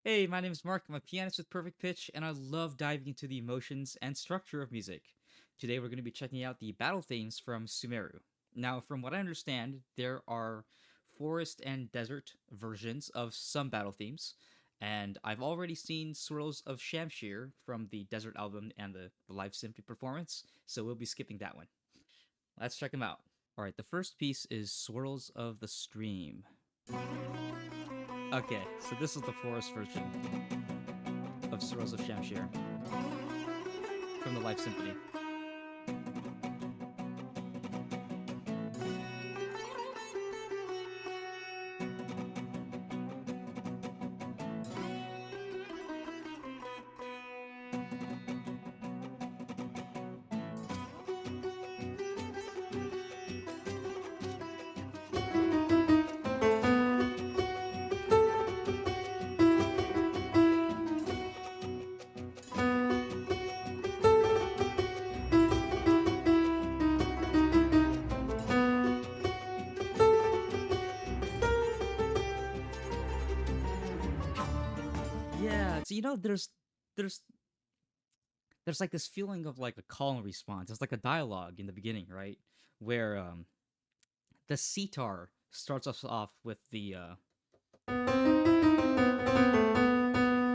Hey, my name is Mark. I'm a pianist with perfect pitch, and I love diving into the emotions and structure of music. Today, we're going to be checking out the battle themes from Sumeru. Now, from what I understand, there are forest and desert versions of some battle themes, and I've already seen Swirls of Shamshir from the Desert album and the live symphony performance, so we'll be skipping that one. Let's check them out. All right, the first piece is Swirls of the Stream. Okay, so this is the forest version of Swirls of Shamshir from the Live Symphony. Yeah, so there's there's like this feeling of like a call and response. It's like a dialogue in the beginning, right? Where the sitar starts us off with the and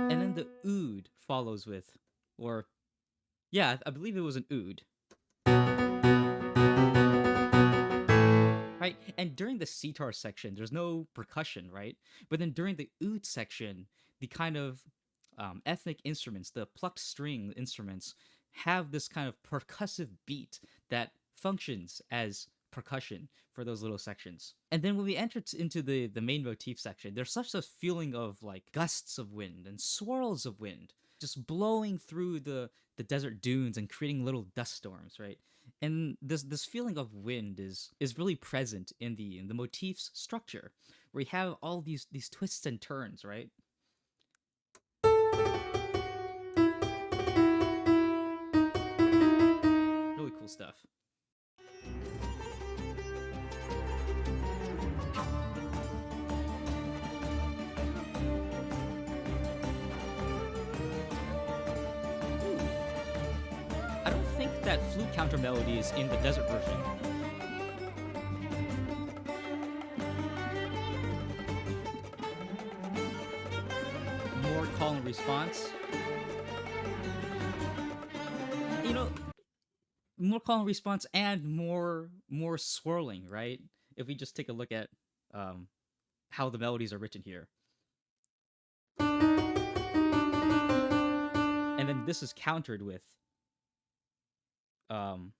then the oud follows with, or yeah, I believe it was an oud, right? And during the sitar section, there's no percussion, right? But then during the oud section, the kind of ethnic instruments, the plucked string instruments, have this kind of percussive beat that functions as percussion for those little sections. And then when we enter into the main motif section, there's such a feeling of like gusts of wind and swirls of wind just blowing through the desert dunes and creating little dust storms, right? And this feeling of wind is really present in the motif's structure, where you have all these twists and turns, right? Really cool stuff. I don't think that flute counter melody is in the desert version. More call and response. You know, more call and response and more swirling, right? If we just take a look at um how the melodies are written here. And then this is countered with um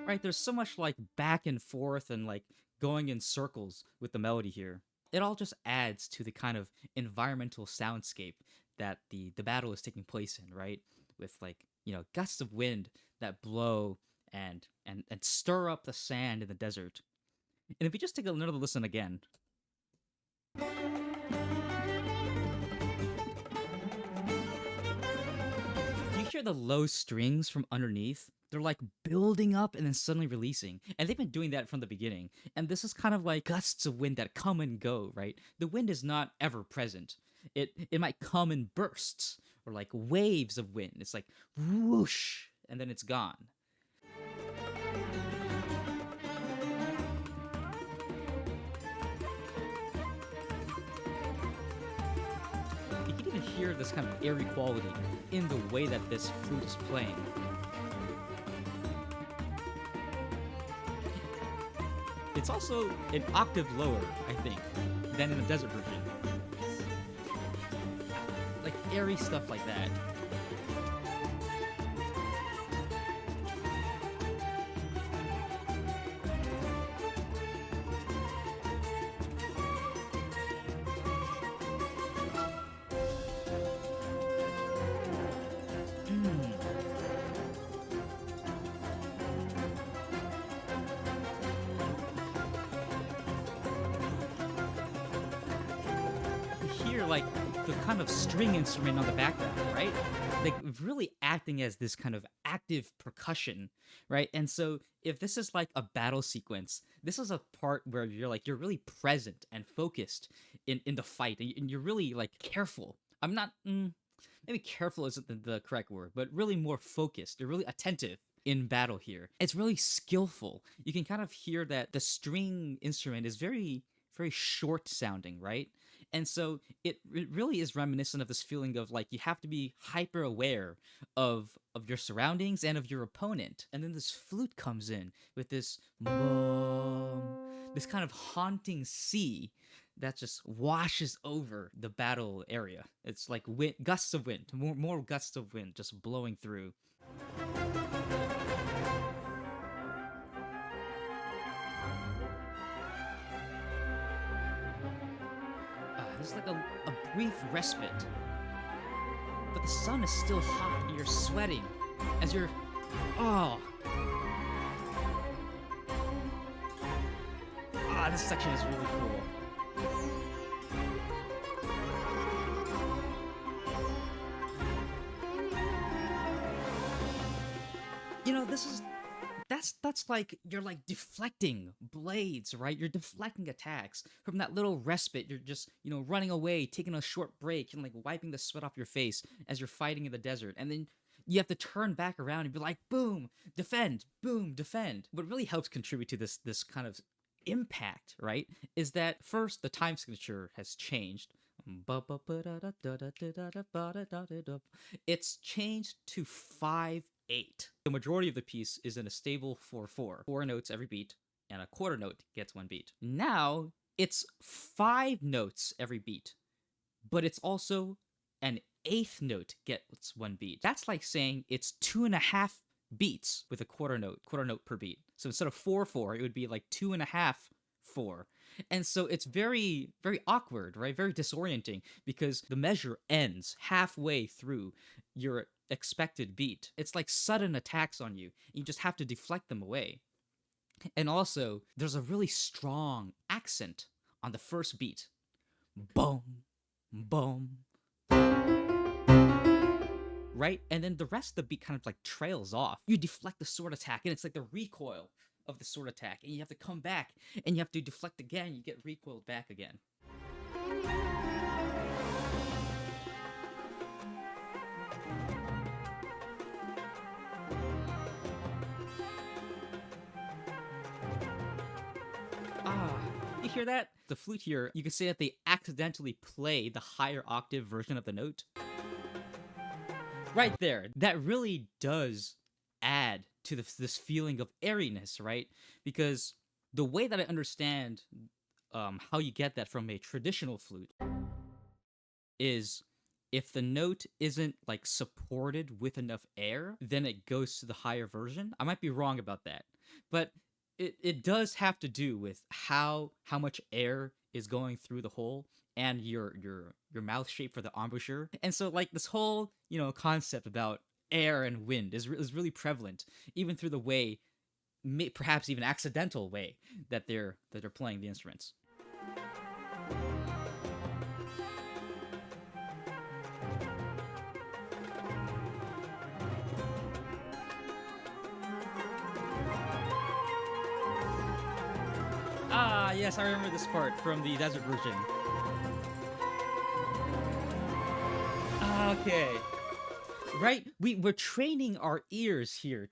right, there's so much like back and forth and like going in circles with the melody here. It all just adds to the kind of environmental soundscape that the battle is taking place in, right? With like, gusts of wind that blow and stir up the sand in the desert. And if we just take another listen again, you hear the low strings from underneath. They're like building up and then suddenly releasing. And they've been doing that from the beginning. And this is kind of like gusts of wind that come and go, right? The wind is not ever present. It might come in bursts or like waves of wind. It's like whoosh and then it's gone. You can even hear this kind of airy quality in the way that this flute is playing. It's also an octave lower, I think, than in the desert version. Like airy stuff like that. Hear like the kind of string instrument on the background, right? Like really acting as this kind of active percussion, right? And so if this is like a battle sequence, this is a part where you're really present and focused in the fight, and you're really like careful. I'm not maybe careful isn't the correct word, but really more focused. You're really attentive in battle here. It's really skillful. You can kind of hear that the string instrument is very, very short sounding, right? And so it really is reminiscent of this feeling of like you have to be hyper aware of your surroundings and of your opponent. And then this flute comes in with this this kind of haunting sea that just washes over the battle area. It's like gusts of wind, more gusts of wind just blowing through. There's like a brief respite, but the sun is still hot and you're sweating as you're. Oh. This section is really cool. You know, that's like you're like deflecting blades, right? You're deflecting attacks from that little respite. You're just, running away, taking a short break, and like wiping the sweat off your face as you're fighting in the desert. And then you have to turn back around and be like, boom, defend, boom, defend. What really helps contribute to this kind of impact, right, is that first the time signature has changed. It's changed to 5/8. The majority of the piece is in a stable 4/4, 4 notes every beat, and a quarter note gets 1 beat. Now it's 5 notes every beat, but it's also an 8th note gets 1 beat. That's like saying it's 2.5 beats with a quarter note per beat. So instead of 4/4, it would be like 2.5/4. And so it's very, very awkward, right? Very disorienting because the measure ends halfway through your expected beat. It's like sudden attacks on you. You just have to deflect them away. And also, there's a really strong accent on the first beat. Boom, boom. Right? And then the rest of the beat kind of like trails off. You deflect the sword attack, and it's like the recoil of the sword attack. And you have to come back, and you have to deflect again. You get recoiled back again. You hear that? The flute here, you can say that they accidentally play the higher octave version of the note. Right there. That really does add to this feeling of airiness, right? Because the way that I understand how you get that from a traditional flute is if the note isn't like supported with enough air, then it goes to the higher version. I might be wrong about that, but it does have to do with how much air is going through the hole and your mouth shape for the embouchure. And so like this whole concept about air and wind is really prevalent even through the way, perhaps even accidental way that they're playing the instruments. Yes, I remember this part from the desert version. Okay. Right? We're training our ears here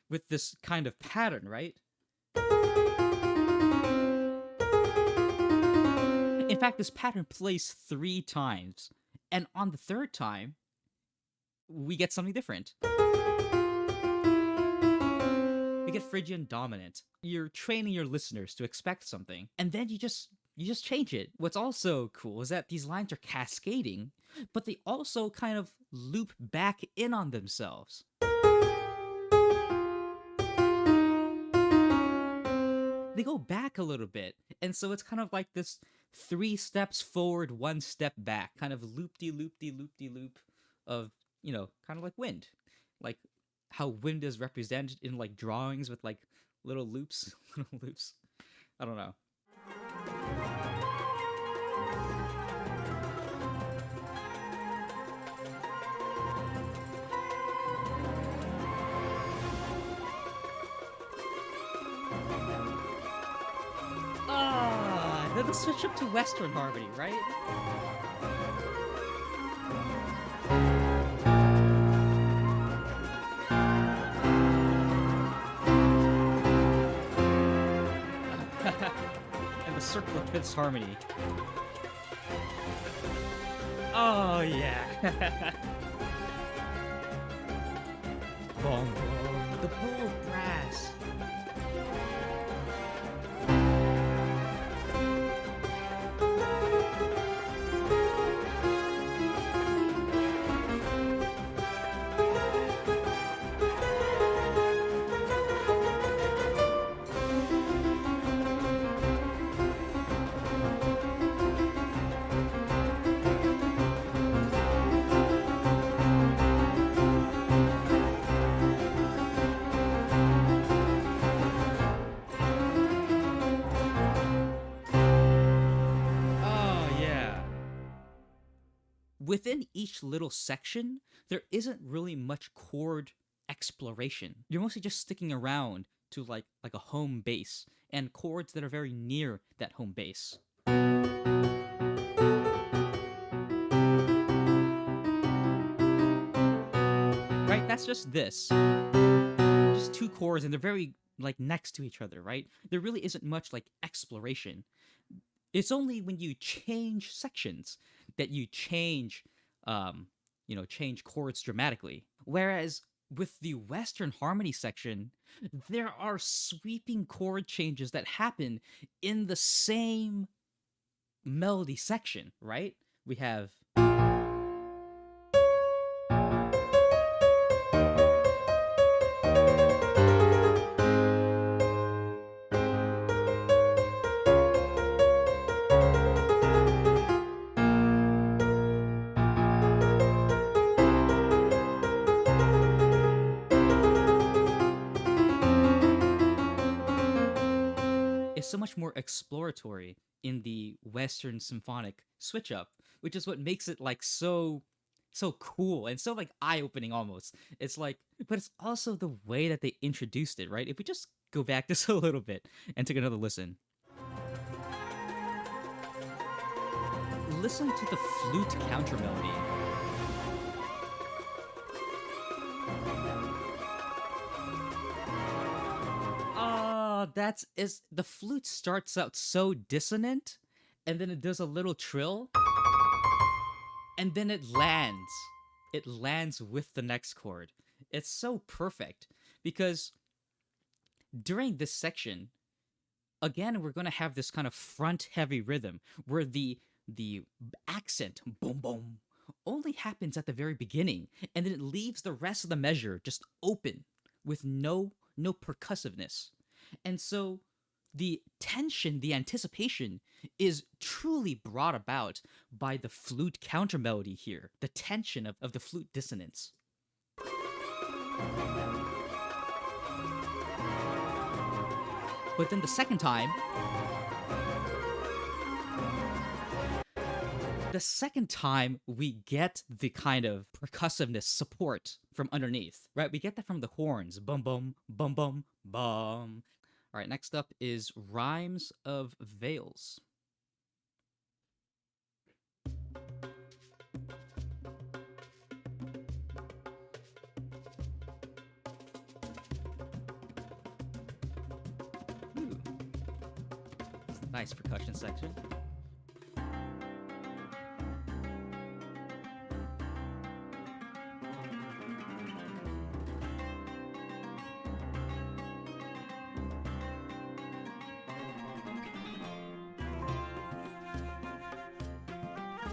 with this kind of pattern, right? In fact, this pattern plays 3 times. And on the 3rd time, we get something different. We get Phrygian dominant. You're training your listeners to expect something, and then you just change it. What's also cool is that these lines are cascading, but they also kind of loop back in on themselves. They go back a little bit, and so it's kind of like this 3 steps forward, 1 step back, kind of loop-de-loop-de-loop-de-loop of, kind of like wind. Like how wind is represented in like drawings with like little loops. I don't know. Let's switch up to Western harmony, right? And the circle of fifths harmony. Oh yeah. Boom, boom, the bull brass. Within each little section, there isn't really much chord exploration. You're mostly just sticking around to like a home base and chords that are very near that home base. Right? That's just this. Just two chords and they're very like next to each other, right? There really isn't much like exploration. It's only when you change sections that you change, change chords dramatically. Whereas with the Western harmony section, there are sweeping chord changes that happen in the same melody section, right? We have. Is so much more exploratory in the Western symphonic switch up, which is what makes it like so cool and so like eye-opening almost. It's like, but it's also the way that they introduced it, right? If we just go back just a little bit and take another listen. Listen to the flute counter melody. The flute starts out so dissonant, and then it does a little trill, and then it lands. It lands with the next chord. It's so perfect because during this section, again, we're gonna have this kind of front-heavy rhythm where the accent boom boom only happens at the very beginning, and then it leaves the rest of the measure just open with no percussiveness. And so the tension, the anticipation is truly brought about by the flute counter melody here, the tension of the flute dissonance. But then the second time, we get the kind of percussiveness support from underneath, right? We get that from the horns. Bum, bum, bum, bum, bum. All right, next up is Rhymes of Veils. Ooh. Nice percussion section.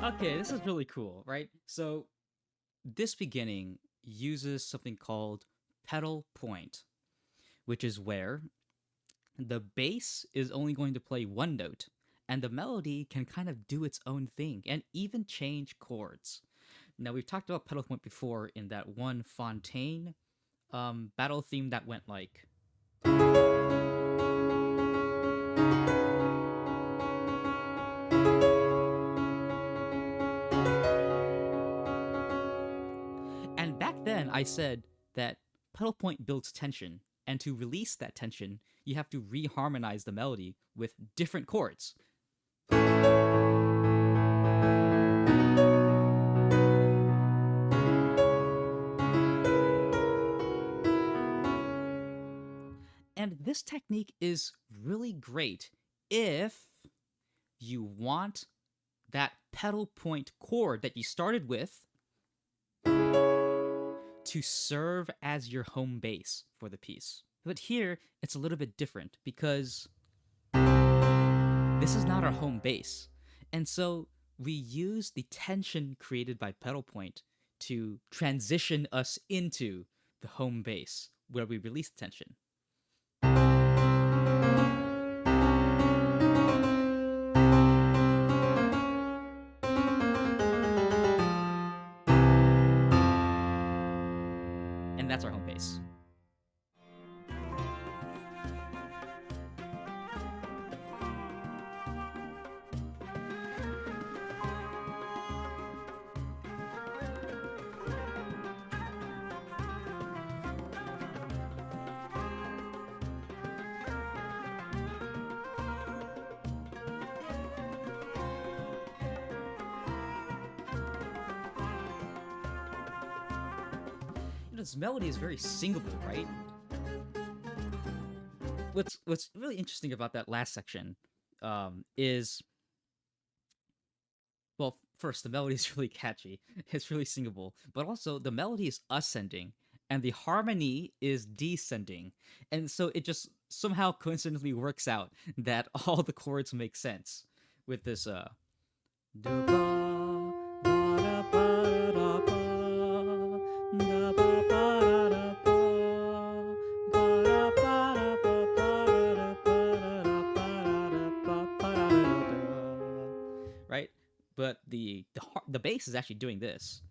Okay, this is really cool, right? So this beginning uses something called pedal point, which is where the bass is only going to play one note, and the melody can kind of do its own thing and even change chords. Now, we've talked about pedal point before in that one Fontaine battle theme that went like... And back then, I said that pedal point builds tension, and to release that tension, you have to reharmonize the melody with different chords. And this technique is really great if you want that pedal point chord that you started with to serve as your home base for the piece. But here, it's a little bit different because this is not our home base. And so we use the tension created by pedal point to transition us into the home base where we release tension. And that's our home base. This melody is very singable, right? What's really interesting about that last section is, well, first, the melody is really catchy. It's really singable, but also the melody is ascending and the harmony is descending. And so it just somehow coincidentally works out that all the chords make sense with this right? But the bass is actually doing this.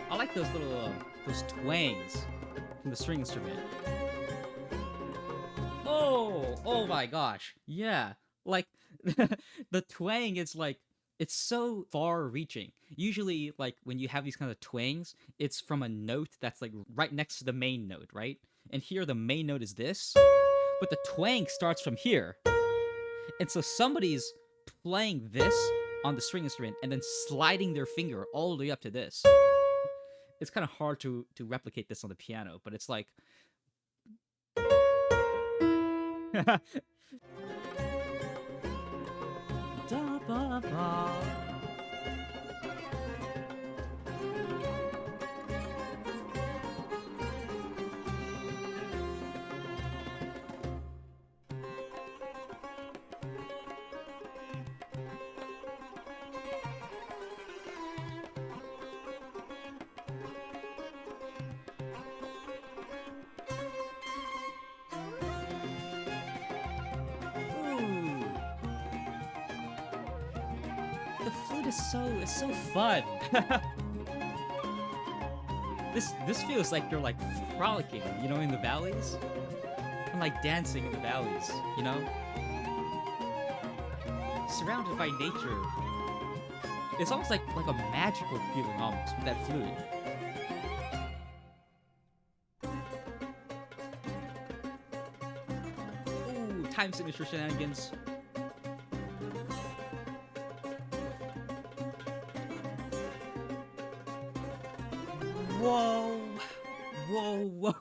I like those little those twangs from the string instrument. Oh my gosh, yeah. Like the twang is like it's so far-reaching. Usually, like when you have these kind of twangs, it's from a note that's like right next to the main note, right? And here the main note is this, but the twang starts from here, and so somebody's playing this on the string instrument and then sliding their finger all the way up to this. It's kind of hard to replicate this on the piano, but it's like da, ba, ba. The flute is so fun. This feels like you're like frolicking, you know, in the valleys, and like dancing in the valleys, you know, surrounded by nature. It's almost like a magical feeling almost with that flute. Ooh, time signature shenanigans. Whoa! Whoa!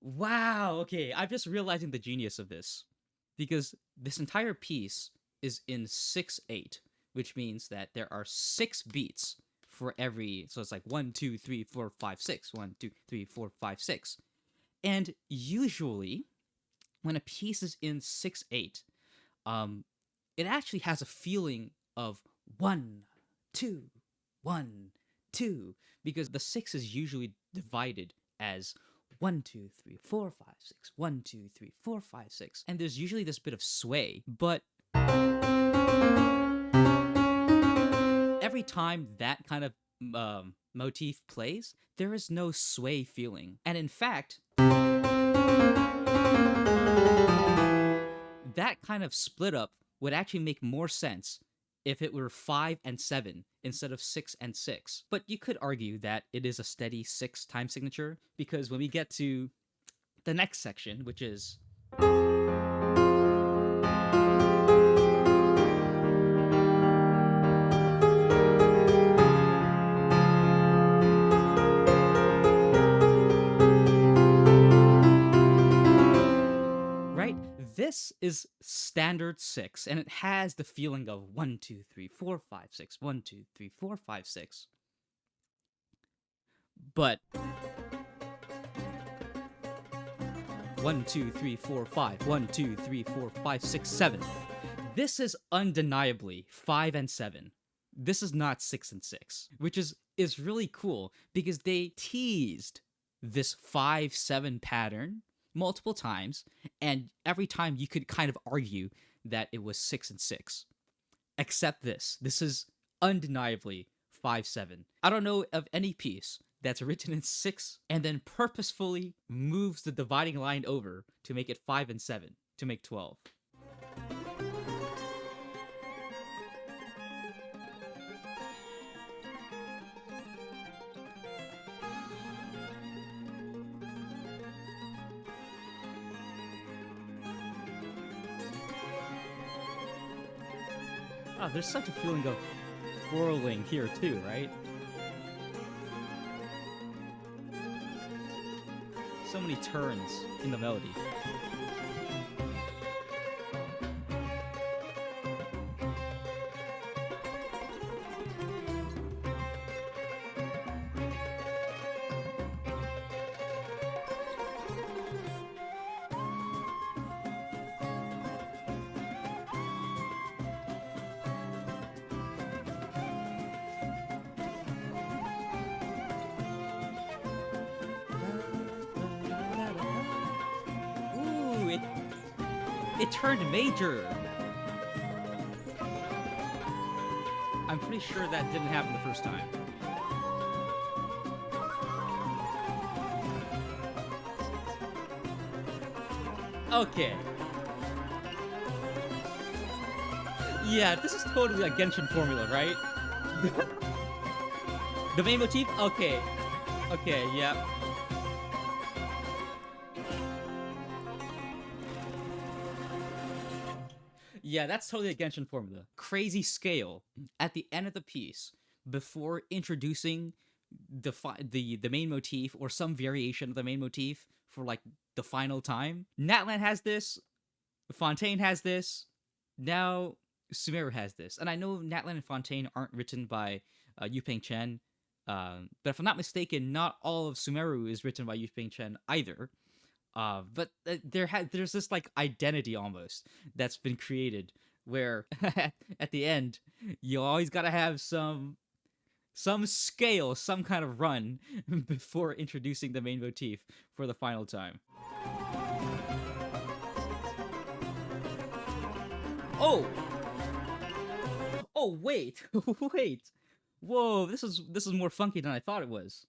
Wow, okay, I'm just realizing the genius of this. Because this entire piece is in 6/8, which means that there are 6 beats for every, so it's like 1, 2, 3, 4, 5, 6, 1, 2, 3, 4, 5, 6. And usually, when a piece is in 6/8, it actually has a feeling of 1, 2, 1, 2, because the 6 is usually divided as 1, 2, 3, 4, 5, 6, 1, 2, 3, 4, 5, 6, and there's usually this bit of sway, but every time that kind of motif plays, there is no sway feeling. And in fact, that kind of split up would actually make more sense if it were 5 and 7 instead of 6 and 6. But you could argue that it is a steady 6 time signature, because when we get to the next section, which is right? This is standard 6, and it has the feeling of 1, 2, 3, 4, 5, 6, 1, 2, 3, 4, 5, 6. But 1, 2, 3, 4, 5, 1, 2, 3, 4, 5, 6, 7. This is undeniably 5 and 7. This is not 6 and 6, which is really cool, because they teased this 5-7 pattern multiple times, and every time you could kind of argue that it was 6 and 6. Except this. This is undeniably 5-7. I don't know of any piece that's written in 6 and then purposefully moves the dividing line over to make it 5 and 7, to make 12. Oh, there's such a feeling of whirling here too, right? So many turns in the melody. It turned major. I'm pretty sure that didn't happen the first time. Okay. Yeah, this is totally a Genshin formula, right? The main motif? Okay. Okay, yeah. Yeah, that's totally a Genshin formula. Crazy scale at the end of the piece before introducing the main motif or some variation of the main motif for like the final time. Natlan has this, Fontaine has this, now Sumeru has this. And I know Natlan and Fontaine aren't written by Yupeng Chen, but if I'm not mistaken, not all of Sumeru is written by Yupeng Chen either. But there's this like identity almost that's been created where at the end you always gotta have some scale, some kind of run before introducing the main motif for the final time. Oh! Oh wait, wait! Whoa, this is more funky than I thought it was.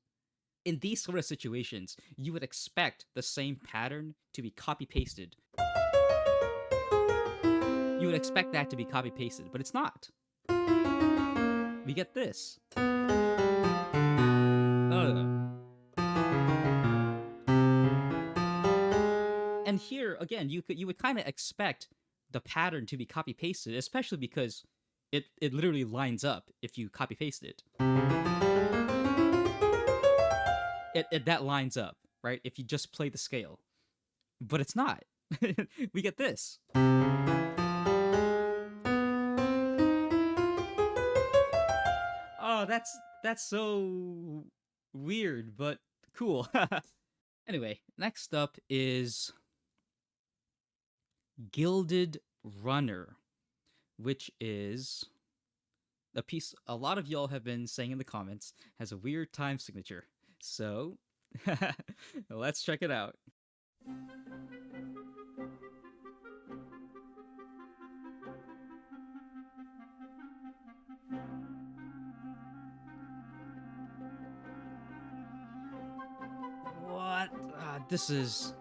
In these sort of situations, you would expect the same pattern to be copy-pasted. You would expect that to be copy-pasted, but it's not. We get this. And here, again, you would kind of expect the pattern to be copy-pasted, especially because it literally lines up if you copy-paste it. That lines up, right? If you just play the scale. But it's not. We get this. Oh, that's so weird, but cool. Anyway, next up is Gilded Runner, which is the piece a lot of y'all have been saying in the comments has a weird time signature. So, let's check it out. What? This is...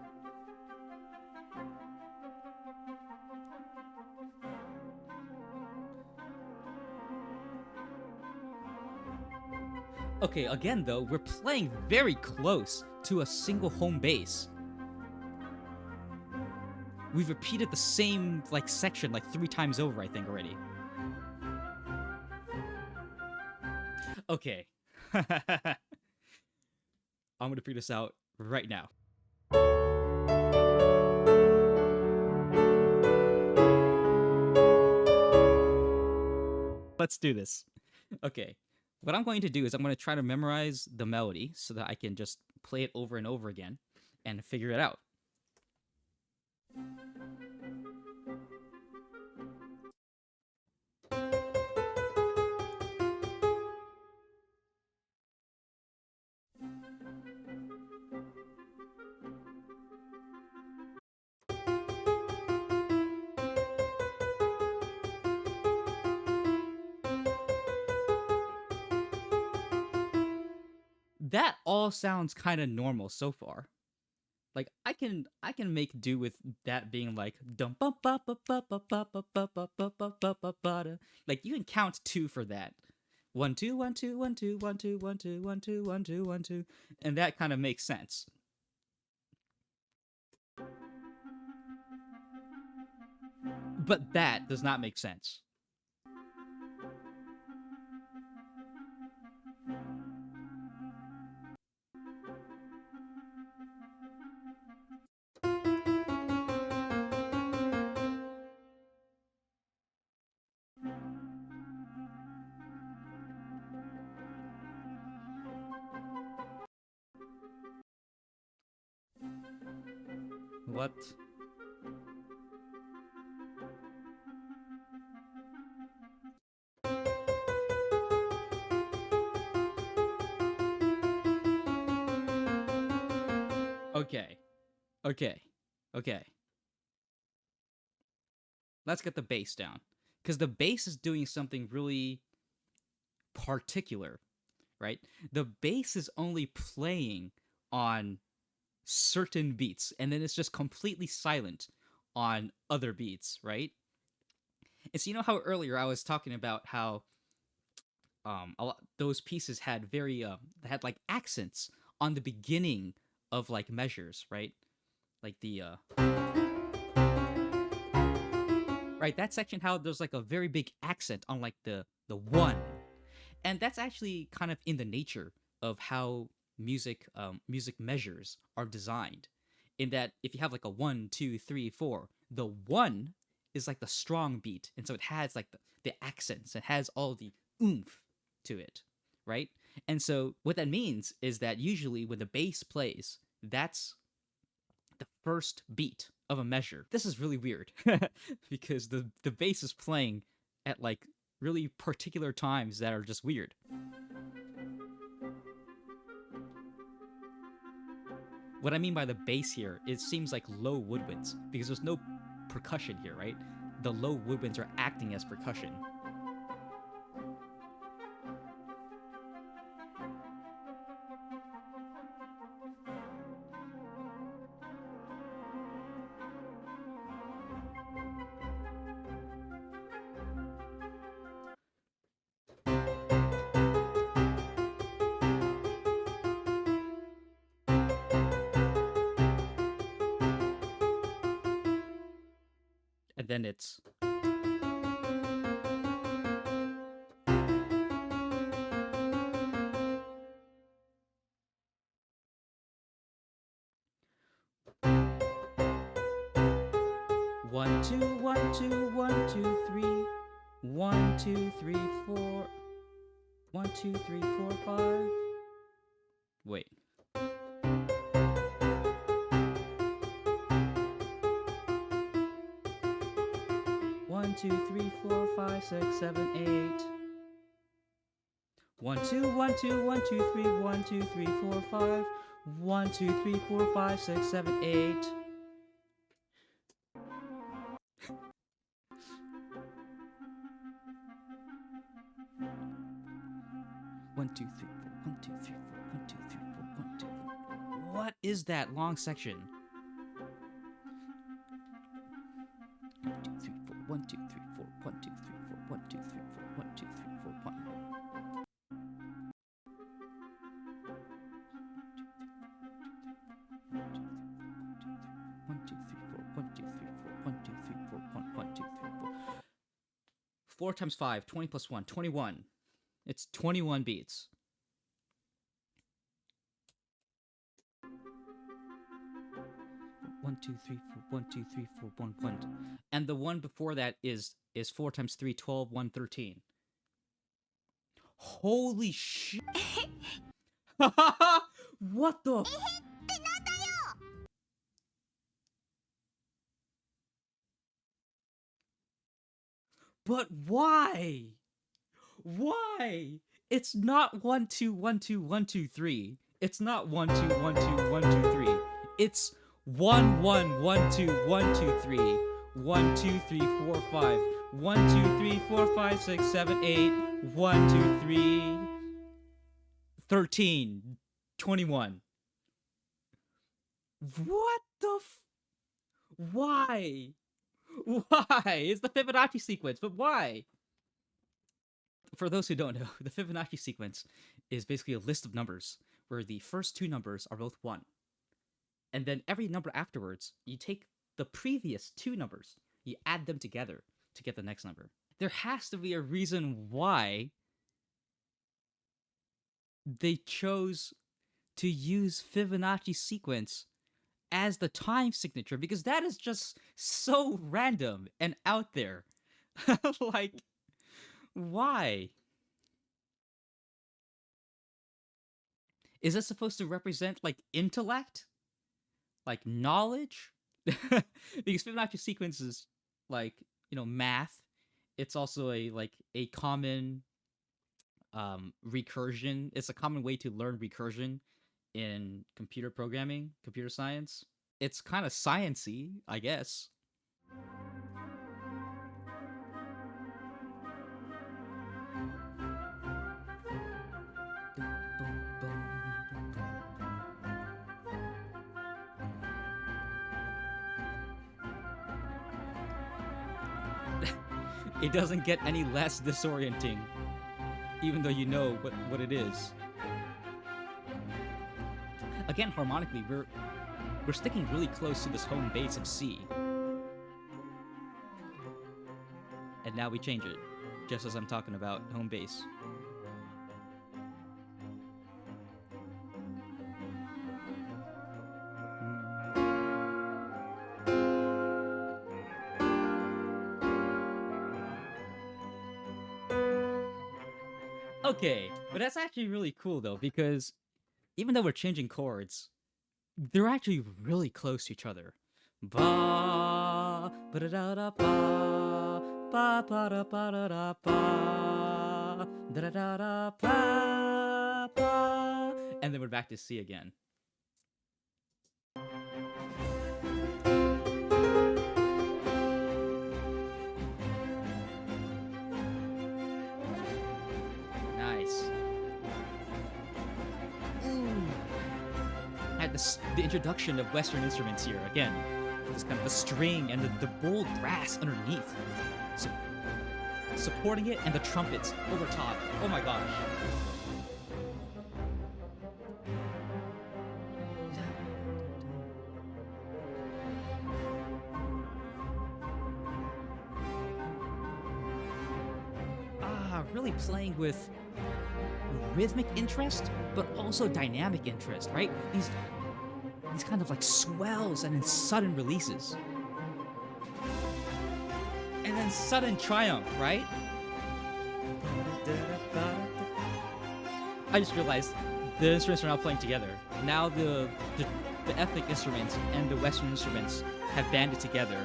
Okay, again though, we're playing very close to a single home base. We've repeated the same, like, section, like, 3 times over, I think, already. Okay. I'm gonna figure this out right now. Let's do this. Okay. What I'm going to do is I'm going to try to memorize the melody so that I can just play it over and over again and figure it out. That all sounds kind of normal so far. Like I can make do with that being like dum ba ba ba ba ba ba ba ba ba ba ba ba ba ba. Like you can count 2 for that. 1 2 1 2 1 2 1 2 1 2 1 2 1 2 1 2, and that kind of makes sense. But that does not make sense. What? Okay. Okay. Okay. Let's get the bass down. Because the bass is doing something really particular, right? The bass is only playing on certain beats, and then it's just completely silent on other beats, right? And so you know how earlier I was talking about how those pieces had had like accents on the beginning of like measures, right? Like the right, that section, how there's like a very big accent on like the 1. And that's actually kind of in the nature of how music measures are designed, in that if you have like a 1 2 3 4, the 1 is like the strong beat, and so it has like the accents, it has all the oomph to it, right? And so what that means is that usually when the bass plays, that's the first beat of a measure. This is really weird because the bass is playing at like really particular times that are just weird. What I mean by the bass here, it seems like low woodwinds because there's no percussion here, right? The low woodwinds are acting as percussion. And then it's... One, two, 1 2 1 2 3, 1 2 3 4, 1 2 3 4 5. Wait. One, two, 3 4 5 6 7 8. 1 2 1 2 1 2 3 1 2 3 4 5 1 2 3 4 5 6 7 8. 1 2 3 4 1 2 3 4 1 2 3 4 1 2 3 4. What is that long section? 1 2 3 4 1 2 3 4 1 2 3 4 1 2 3 4 1 2 3 4 1. Four times 5, 20 plus 1, 21. It's 21 beats. One, two, three, four, 1 2 3 4 1 1. And the one before that is 4 times 3, 12, 1, 13. Holy shit! What the f- But why? Why? It's not 1 2 1 2 1 2 3. It's not 1 2 1 2 1 2 3. It's 1 1 1 2 1 2 3 1 2 3 4 5 1 2 3 4 5 6 7 8 1 2 3 13 21. What the Why? Why? It's the Fibonacci sequence, but why? For those who don't know, the Fibonacci sequence is basically a list of numbers where the first two numbers are both 1. And then every number afterwards, you take the previous two numbers, you add them together to get the next number. There has to be a reason why they chose to use Fibonacci sequence as the time signature, because that is just so random and out there. Like, why? Is this supposed to represent, like, intellect? Like, knowledge? Because Fibonacci sequence is, like, math. It's also a common recursion. It's a common way to learn recursion in computer programming, computer science. It's kind of science-y, I guess. It doesn't get any less disorienting, even though you know what it is. Again, harmonically, we're sticking really close to this home base of C. And now we change it, just as I'm talking about home base. Okay, but that's actually really cool though, because even though we're changing chords, they're actually really close to each other. Ba ba da da da ba ba ba da ba da da ba da da da da ba ba, and then we're back to C again. Nice. The introduction of Western instruments here again. This kind of the string and the bold brass underneath, supporting it, and the trumpets over top. Oh my gosh. Really playing with rhythmic interest, but also dynamic interest, right? These kind of like swells and then sudden releases. And then sudden triumph, right? I just realized the instruments are now playing together. Now the ethnic instruments and the Western instruments have banded together.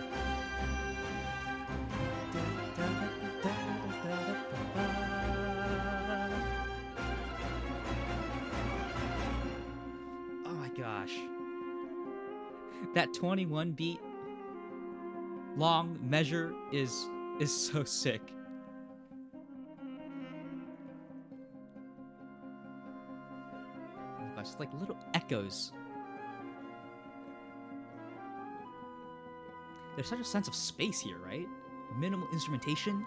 That 21 beat long measure is so sick. Oh my gosh, it's like little echoes. There's such a sense of space here, right? Minimal instrumentation.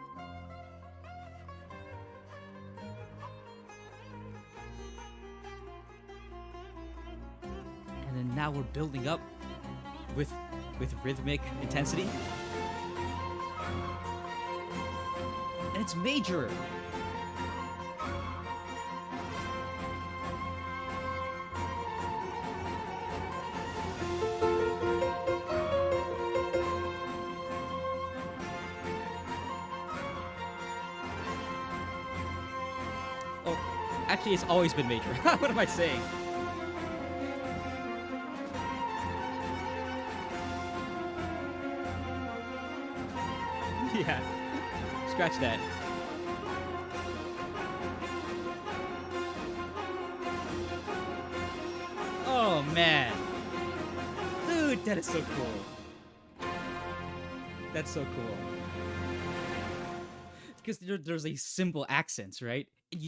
And then now we're building up with rhythmic intensity. And it's major. Oh, actually, it's always been major. What am I saying? Yeah, scratch that. Oh man, dude, that is so cool. That's so cool. Because there's these simple accents, right? And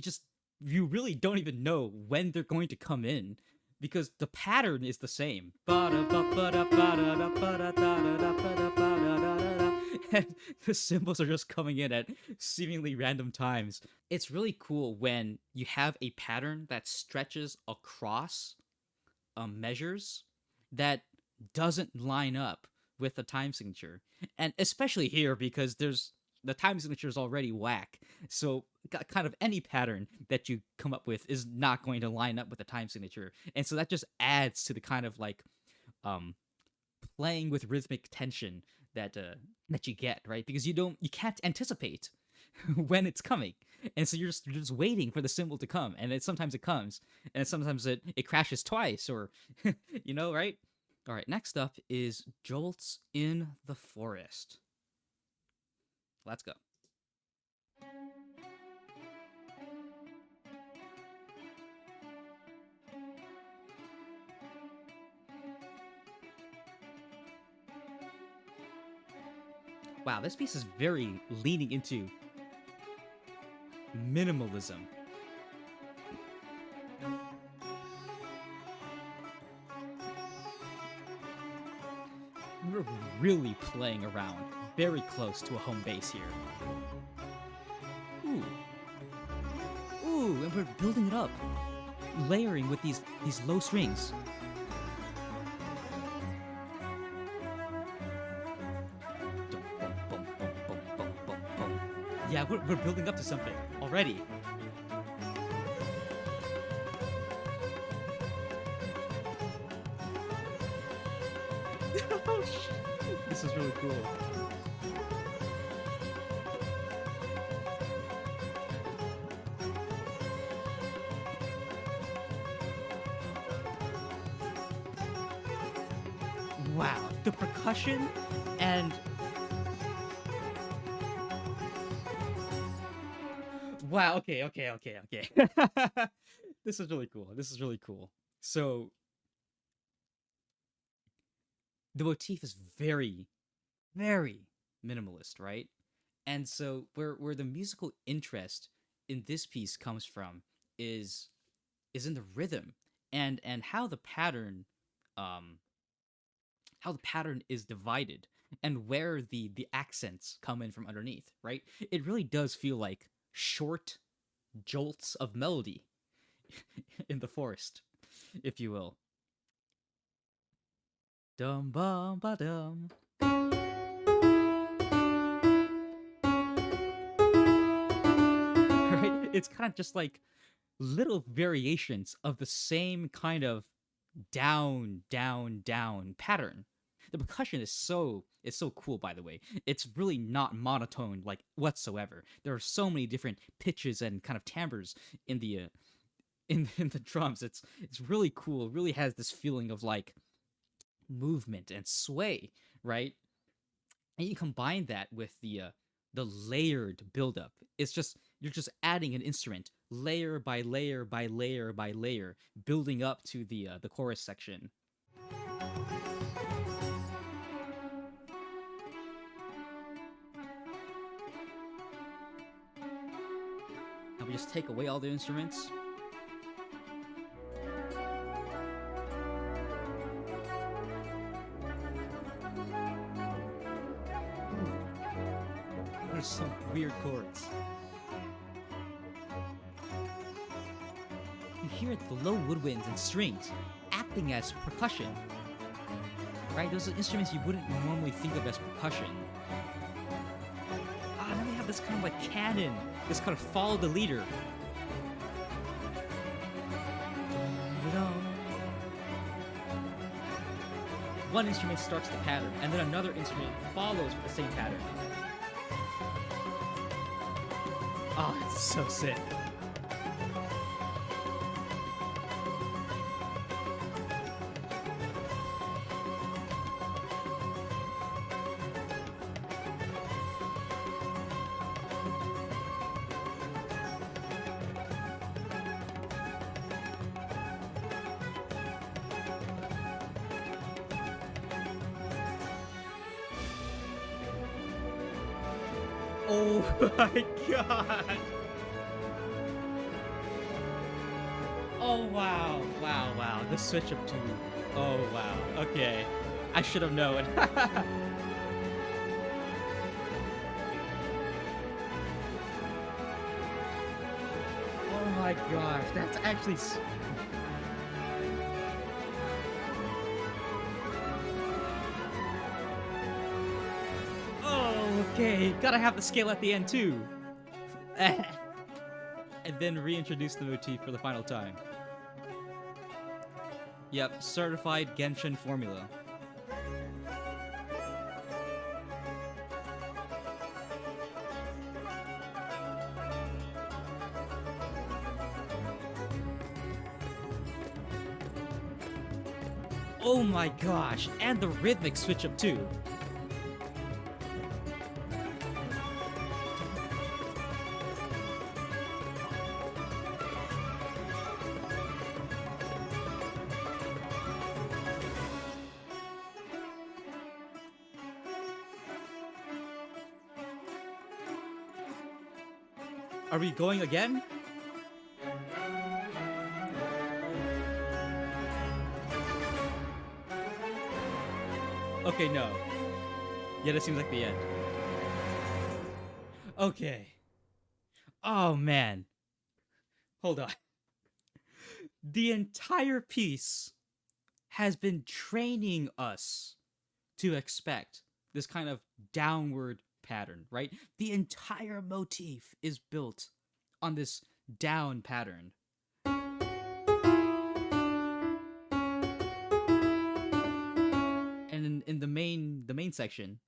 you really don't even know when they're going to come in because the pattern is the same. And the cymbals are just coming in at seemingly random times. It's really cool when you have a pattern that stretches across measures that doesn't line up with the time signature. And especially here because the time signature is already whack. So kind of any pattern that you come up with is not going to line up with the time signature. And so that just adds to the kind of like playing with rhythmic tension that you get, right? Because you can't anticipate when it's coming. And so you're just waiting for the symbol to come. And sometimes it comes, and sometimes it crashes twice, or right? All right, next up is Jolts in the Forest. Let's go. Wow, this piece is very leaning into minimalism. We're really playing around, very close to a home base here. Ooh. Ooh, and we're building it up, layering with these low strings. Yeah, we're building up to something already. Oh, shit. This is really cool. Wow, the percussion and wow, okay. This is really cool. This is really cool. So the motif is very, very minimalist, right? And so where the musical interest in this piece comes from is in the rhythm and um how the pattern is divided and where the accents come in from underneath, right? It really does feel like short jolts of melody in the forest, if you will. Dum bum ba dum. Right? It's kind of just like little variations of the same kind of down, down, down pattern. The percussion is so cool, by the way. It's really not monotone like whatsoever. There are so many different pitches and kind of timbres in the in the drums. It's really cool. It really has this feeling of like movement and sway, right? And you combine that with the layered buildup. It's just you're just adding an instrument layer by layer by layer by layer, building up to the chorus section. we just take away all the instruments. There's some weird chords. You hear the low woodwinds and strings acting as percussion. Right? Those are instruments you wouldn't normally think of as percussion. And then we have this kind of like canon, this kind of follow the leader. One instrument starts the pattern, and then another instrument follows with the same pattern. Oh, it's so sick. Oh my god! Oh wow, wow. The switch up to... Oh wow, okay. I should have known. Oh my gosh, that's actually... Okay, gotta have the scale at the end too. And then reintroduce the motif for the final time. Yep, certified GENSHIN formula. Oh my gosh, and the rhythmic switch up too. Are we going again? Okay, no. Yeah, that seems like the end. Okay. Oh, man. Hold on. The entire piece has been training us to expect this kind of downward pattern, right? The entire motif is built on this down pattern. And in the main section,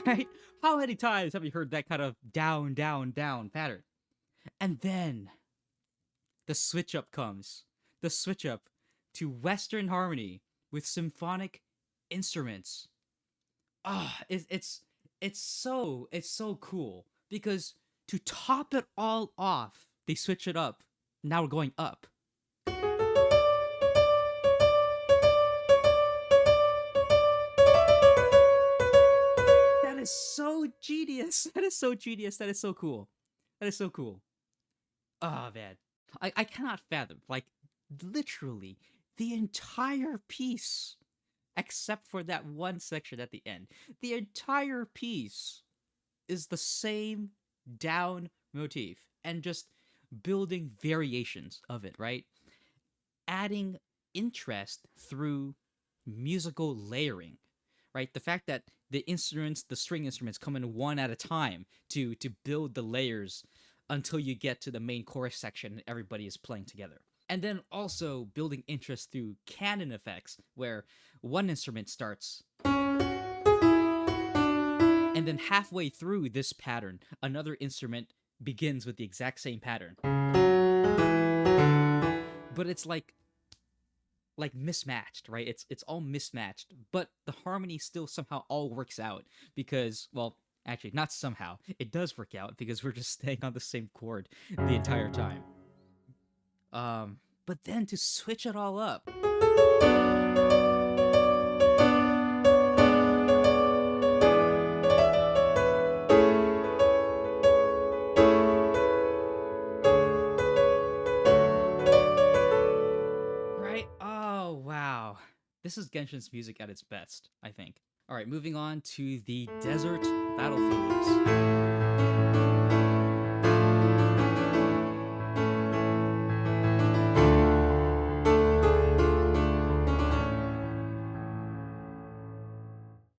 right? How many times have you heard that kind of down, down, down pattern? And then the switch up comes. The switch up to Western harmony with symphonic instruments. It's so cool because to top it all off, they switch it up. Now we're going up. That is so genius. That is so genius. That is so cool. That is so cool. Oh, man. I cannot fathom, like, literally, the entire piece, except for that one section at the end, the entire piece is the same down motif, and just building variations of it, right? Adding interest through musical layering, right? The fact that the instruments, the string instruments, come in one at a time to build the layers until you get to the main chorus section and everybody is playing together. And then also building interest through canon effects, where one instrument starts, and then halfway through this pattern, another instrument begins with the exact same pattern. But it's like mismatched, right? It's all mismatched, but the harmony still somehow all works out because, well, actually, not somehow. It does work out because we're just staying on the same chord the entire time. but then to switch it all up. Right? Oh, wow. This is Genshin's music at its best, I think. All right, moving on to the desert battle themes.